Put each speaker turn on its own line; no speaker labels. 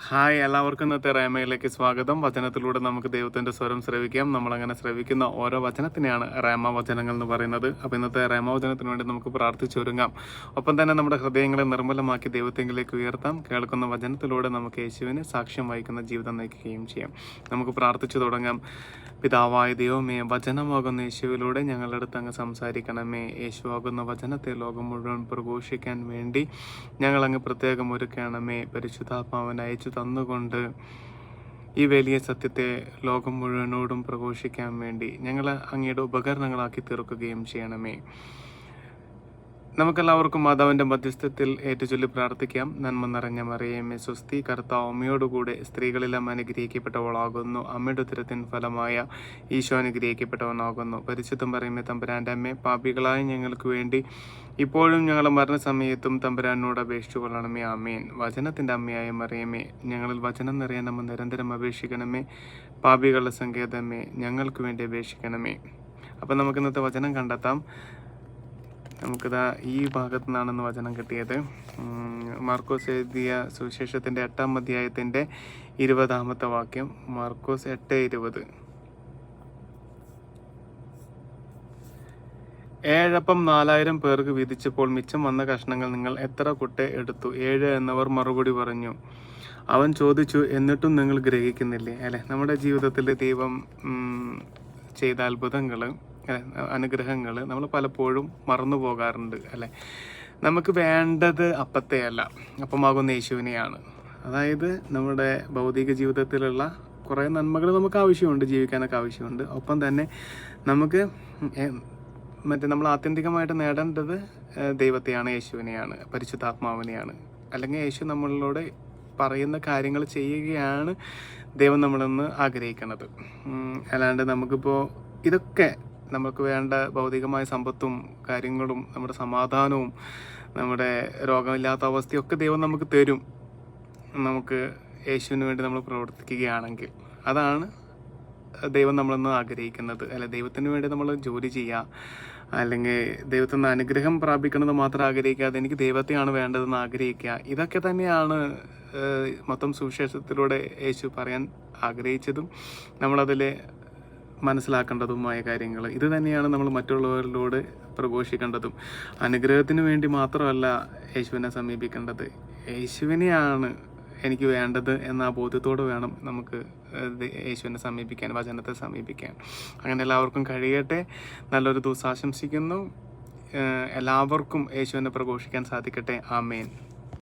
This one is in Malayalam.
ഹായ്, എല്ലാവർക്കും ഇന്നത്തെ റേമയിലേക്ക് സ്വാഗതം. വചനത്തിലൂടെ നമുക്ക് ദൈവത്തിന്റെ സ്വരം ശ്രവിക്കാം. നമ്മളങ്ങനെ ശ്രവിക്കുന്ന ഓരോ വചനത്തിനെയാണ് റേമ വചനങ്ങൾ എന്ന് പറയുന്നത്. അപ്പോൾ ഇന്നത്തെ റേമ വചനത്തിന് വേണ്ടി നമുക്ക് പ്രാർത്ഥിച്ചൊരുങ്ങാം. ഒപ്പം തന്നെ നമ്മുടെ ഹൃദയങ്ങളെ നിർമ്മലമാക്കി ദൈവത്തെങ്കിലേക്ക് ഉയർത്താം. കേൾക്കുന്ന വചനത്തിലൂടെ നമുക്ക് യേശുവിന് സാക്ഷ്യം വഹിക്കുന്ന ജീവിതം നയിക്കുകയും ചെയ്യാം. നമുക്ക് പ്രാർത്ഥിച്ചു തുടങ്ങാം. പിതാവായ ദൈവമേ, വചനമാകുന്ന യേശുവിലൂടെ ഞങ്ങളുടെ അടുത്ത് അങ്ങ് സംസാരിക്കണമേ. യേശുവാകുന്ന വചനത്തെ ലോകം മുഴുവൻ പ്രഘോഷിക്കാൻ വേണ്ടി ഞങ്ങളങ്ങ് പ്രത്യേകം ഒരുക്കണമേ. പരിശുദ്ധാത്മാവിനെ അയച്ചു തന്നുകൊണ്ട് ഈ വലിയ സത്യത്തെ ലോകം മുഴുവനോടും പ്രഘോഷിക്കാൻ വേണ്ടി ഞങ്ങളെ അങ്ങയുടെ ഉപകരണങ്ങളാക്കി തീർക്കുകയും ചെയ്യണമേ. നമുക്കെല്ലാവർക്കും മാതാവിൻ്റെ മധ്യസ്ഥത്തിൽ ഏറ്റുചൊല്ലി പ്രാർത്ഥിക്കാം. നന്മ നിറഞ്ഞ മറിയമേ സ്വസ്തി, കർത്താവ് അമ്മയോടുകൂടെ സ്ത്രീകളെല്ലാം അനുഗ്രഹിക്കപ്പെട്ടവളാകുന്നു. അമ്മയുടെ ഉദരത്തിൻ ഫലമായ ഈശോ അനുഗ്രഹിക്കപ്പെട്ടവനാകുന്നു. പരിശുദ്ധ മറിയമേ തമ്പുരാൻ്റെ അമ്മേ, പാപികളായ ഞങ്ങൾക്ക് വേണ്ടി ഇപ്പോഴും ഞങ്ങളുടെ മരണസമയത്തും തമ്പുരാനോട് അപേക്ഷിച്ചു കൊള്ളണമേ. ആമേൻ. വചനത്തിൻ്റെ അമ്മയായ മറിയമേ, ഞങ്ങളിൽ വചനം നിറയാൻ നമ്മ നിരന്തരം അപേക്ഷിക്കണമേ. പാപികളുടെ സങ്കേതമേ, ഞങ്ങൾക്ക് വേണ്ടി അപേക്ഷിക്കണമേ. അപ്പം നമുക്ക് ഇന്നത്തെ വചനം കണ്ടെത്താം. നമുക്കിതാ ഈ ഭാഗത്തു നിന്നാണെന്ന് വചനം കിട്ടിയത്. മാർക്കോസ് എഴുതിയ സുവിശേഷത്തിൻ്റെ 8-ാം അധ്യായത്തിൻ്റെ 20-ാമത്തെ വാക്യം. മാർക്കോസ് 8:20. 7 അപ്പം 4000 പേർക്ക് വീതിച്ചപ്പോൾ മിച്ചം വന്ന കഷ്ണങ്ങൾ നിങ്ങൾ എത്ര കുട്ടെ എടുത്തു? 7 എന്നവർ മറുപടി പറഞ്ഞു. അവൻ ചോദിച്ചു, എന്നിട്ടും നിങ്ങൾ ഗ്രഹിക്കുന്നില്ലേ? അല്ലെ, നമ്മുടെ ജീവിതത്തിൽ ദൈവം ചെയ്ത അത്ഭുതങ്ങൾ, അനുഗ്രഹങ്ങൾ നമ്മൾ പലപ്പോഴും മറന്നു പോകാറുണ്ട്. അല്ലെ, നമുക്ക് വേണ്ടത് അപ്പത്തെയല്ല, അപ്പമാകുന്ന യേശുവിനെയാണ്. അതായത് നമ്മുടെ ഭൗതിക ജീവിതത്തിലുള്ള കുറേ നന്മകൾ നമുക്ക് ആവശ്യമുണ്ട്, ജീവിക്കാനൊക്കെ ആവശ്യമുണ്ട്. ഒപ്പം തന്നെ നമുക്ക് നമ്മൾ ആത്യന്തികമായിട്ട് നേടേണ്ടത് ദൈവത്തെയാണ്, യേശുവിനെയാണ്, പരിശുദ്ധാത്മാവിനെയാണ്. അല്ലെങ്കിൽ യേശു നമ്മളോട് പറയുന്ന കാര്യങ്ങൾ ചെയ്യുകയാണ് ദൈവം നമ്മളെന്ന് ആഗ്രഹിക്കുന്നത്. അല്ലാണ്ട് നമുക്കിപ്പോൾ ഇതൊക്കെ നമുക്ക് വേണ്ട ഭൗതികമായ സമ്പത്തും കാര്യങ്ങളും നമ്മുടെ സമാധാനവും നമ്മുടെ രോഗമില്ലാത്ത അവസ്ഥയൊക്കെ ദൈവം നമുക്ക് തരും, നമുക്ക് യേശുവിന് വേണ്ടി നമ്മൾ പ്രവർത്തിക്കുകയാണെങ്കിൽ. അതാണ് ദൈവം നമ്മളെന്ന് ആഗ്രഹിക്കുന്നത്. അല്ലെ, ദൈവത്തിന് വേണ്ടി നമ്മൾ ജോലി ചെയ്യുക, അല്ലെങ്കിൽ ദൈവത്തിൽ നിന്ന് അനുഗ്രഹം പ്രാപിക്കണമെന്ന് മാത്രം ആഗ്രഹിക്കാതെ എനിക്ക് ദൈവത്തെയാണ് വേണ്ടതെന്ന് ആഗ്രഹിക്കുക. ഇതൊക്കെ തന്നെയാണ് മൊത്തം സുവിശേഷത്തിലൂടെ യേശു പറയാൻ ആഗ്രഹിച്ചതും നമ്മളതിൽ മനസ്സിലാക്കേണ്ടതുമായ കാര്യങ്ങൾ. ഇത് തന്നെയാണ് നമ്മൾ മറ്റുള്ളവരിലൂടെ പ്രഘോഷിക്കേണ്ടതും. അനുഗ്രഹത്തിന് വേണ്ടി മാത്രമല്ല യേശുവിനെ സമീപിക്കേണ്ടത്, യേശുവിനെയാണ് എനിക്ക് വേണ്ടത് എന്ന ബോധ്യത്തോടെ വേണം നമുക്ക് യേശുവിനെ സമീപിക്കാൻ, വചനത്തെ സമീപിക്കാൻ. അങ്ങനെ എല്ലാവർക്കും കഴിയട്ടെ. നല്ലൊരു ദിവസം ആശംസിക്കുന്നു. എല്ലാവർക്കും യേശുവിനെ പ്രഘോഷിക്കാൻ സാധിക്കട്ടെ. ആമേൻ.